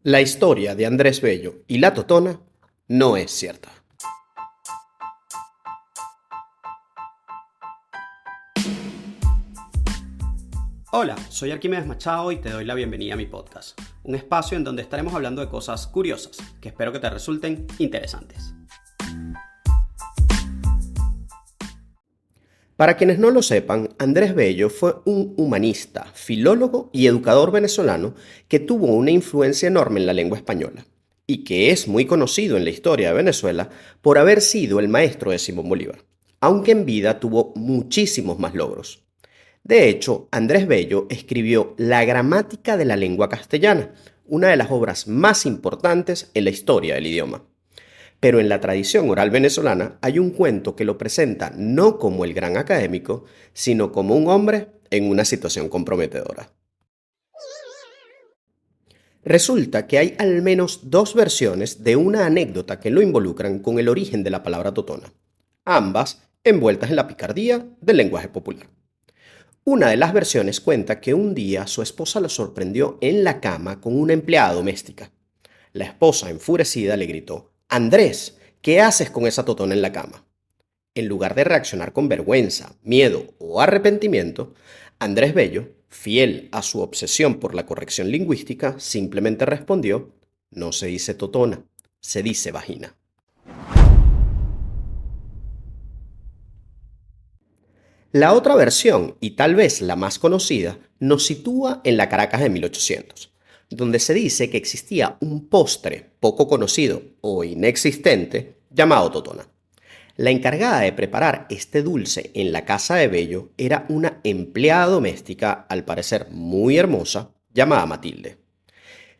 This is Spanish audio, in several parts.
La historia de Andrés Bello y la Totona no es cierta. Hola, soy Arquímedes Machado y te doy la bienvenida a mi podcast, un espacio en donde estaremos hablando de cosas curiosas que espero que te resulten interesantes. Para quienes no lo sepan, Andrés Bello fue un humanista, filólogo y educador venezolano que tuvo una influencia enorme en la lengua española y que es muy conocido en la historia de Venezuela por haber sido el maestro de Simón Bolívar, aunque en vida tuvo muchísimos más logros. De hecho, Andrés Bello escribió La gramática de la lengua castellana, una de las obras más importantes en la historia del idioma. Pero en la tradición oral venezolana hay un cuento que lo presenta no como el gran académico, sino como un hombre en una situación comprometedora. Resulta que hay al menos dos versiones de una anécdota que lo involucran con el origen de la palabra totona, ambas envueltas en la picardía del lenguaje popular. Una de las versiones cuenta que un día su esposa lo sorprendió en la cama con una empleada doméstica. La esposa, enfurecida, le gritó: «Andrés, ¿qué haces con esa totona en la cama?». En lugar de reaccionar con vergüenza, miedo o arrepentimiento, Andrés Bello, fiel a su obsesión por la corrección lingüística, simplemente respondió: «No se dice totona, se dice vagina». La otra versión, y tal vez la más conocida, nos sitúa en la Caracas de 1800, donde se dice que existía un postre poco conocido o inexistente llamado totona. La encargada de preparar este dulce en la casa de Bello era una empleada doméstica, al parecer muy hermosa, llamada Matilde.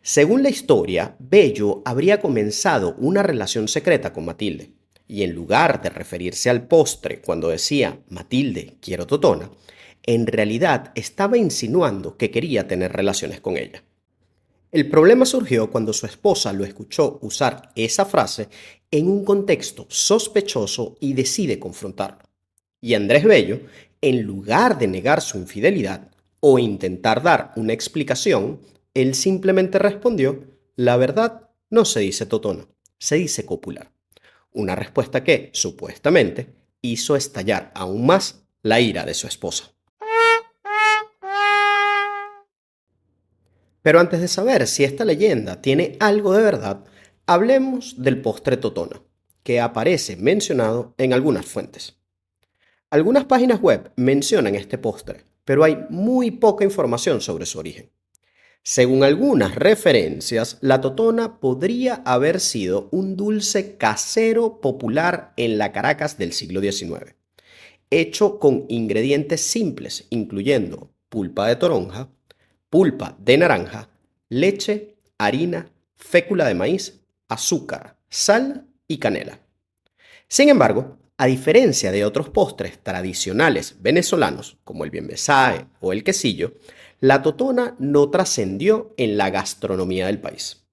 Según la historia, Bello habría comenzado una relación secreta con Matilde, y en lugar de referirse al postre cuando decía «Matilde, quiero totona», en realidad estaba insinuando que quería tener relaciones con ella. El problema surgió cuando su esposa lo escuchó usar esa frase en un contexto sospechoso y decide confrontarlo. Y Andrés Bello, en lugar de negar su infidelidad o intentar dar una explicación, él simplemente respondió: «La verdad no se dice totona, se dice copular». Una respuesta que, supuestamente, hizo estallar aún más la ira de su esposa. Pero antes de saber si esta leyenda tiene algo de verdad, hablemos del postre totona, que aparece mencionado en algunas fuentes. Algunas páginas web mencionan este postre, pero hay muy poca información sobre su origen. Según algunas referencias, la totona podría haber sido un dulce casero popular en la Caracas del siglo XIX, hecho con ingredientes simples, incluyendo pulpa de toronja, pulpa de naranja, leche, harina, fécula de maíz, azúcar, sal y canela. Sin embargo, a diferencia de otros postres tradicionales venezolanos, como el bienvesae o el quesillo, la totona no trascendió en la gastronomía del país.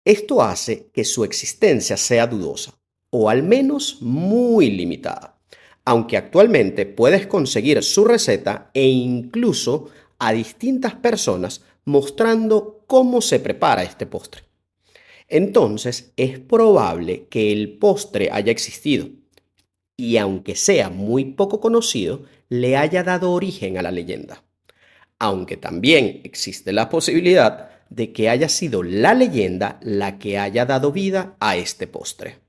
Esto hace que su existencia sea dudosa, o al menos muy limitada, aunque actualmente puedes conseguir su receta e incluso a distintas personas mostrando cómo se prepara este postre. Entonces es probable que el postre haya existido y, aunque sea muy poco conocido, le haya dado origen a la leyenda. Aunque también existe la posibilidad de que haya sido la leyenda la que haya dado vida a este postre.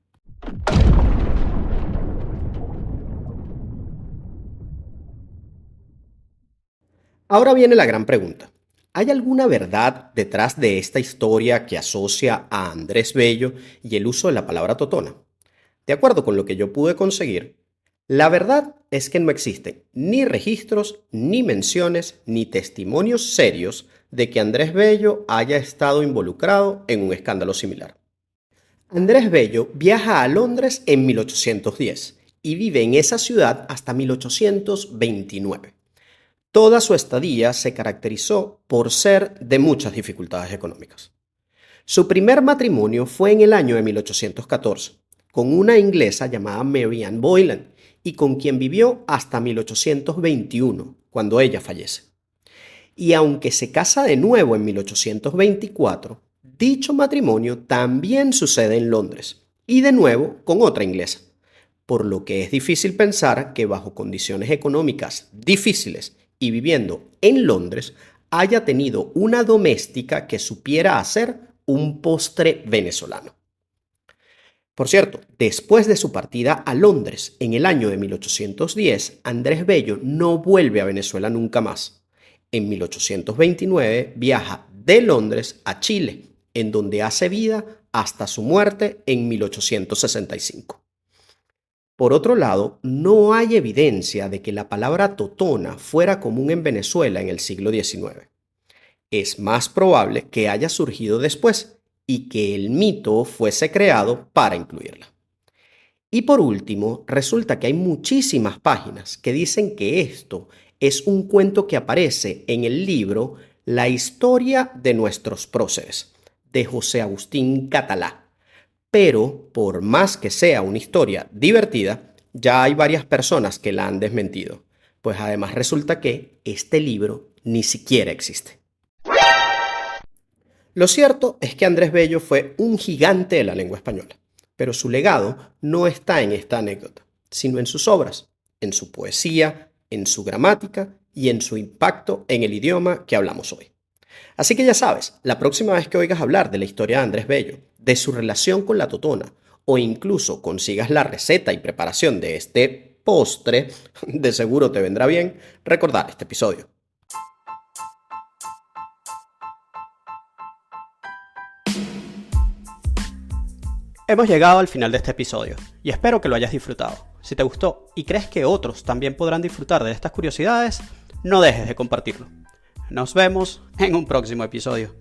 Ahora viene la gran pregunta. ¿Hay alguna verdad detrás de esta historia que asocia a Andrés Bello y el uso de la palabra totona? De acuerdo con lo que yo pude conseguir, la verdad es que no existen ni registros, ni menciones, ni testimonios serios de que Andrés Bello haya estado involucrado en un escándalo similar. Andrés Bello viaja a Londres en 1810 y vive en esa ciudad hasta 1829. Toda su estadía se caracterizó por ser de muchas dificultades económicas. Su primer matrimonio fue en el año de 1814, con una inglesa llamada Mary Ann Boylan, y con quien vivió hasta 1821, cuando ella fallece. Y aunque se casa de nuevo en 1824, dicho matrimonio también sucede en Londres, y de nuevo con otra inglesa, por lo que es difícil pensar que bajo condiciones económicas difíciles y viviendo en Londres haya tenido una doméstica que supiera hacer un postre venezolano. Por cierto, después de su partida a Londres en el año de 1810, Andrés Bello no vuelve a Venezuela nunca más. En 1829 viaja de Londres a Chile, en donde hace vida hasta su muerte en 1865. Por otro lado, no hay evidencia de que la palabra totona fuera común en Venezuela en el siglo XIX. Es más probable que haya surgido después y que el mito fuese creado para incluirla. Y por último, resulta que hay muchísimas páginas que dicen que esto es un cuento que aparece en el libro La historia de nuestros próceres, de José Agustín Catalá. Pero, por más que sea una historia divertida, ya hay varias personas que la han desmentido, pues además resulta que este libro ni siquiera existe. Lo cierto es que Andrés Bello fue un gigante de la lengua española, pero su legado no está en esta anécdota, sino en sus obras, en su poesía, en su gramática y en su impacto en el idioma que hablamos hoy. Así que ya sabes, la próxima vez que oigas hablar de la historia de Andrés Bello, de su relación con la totona, o incluso consigas la receta y preparación de este postre, de seguro te vendrá bien recordar este episodio. Hemos llegado al final de este episodio y espero que lo hayas disfrutado. Si te gustó y crees que otros también podrán disfrutar de estas curiosidades, no dejes de compartirlo. Nos vemos en un próximo episodio.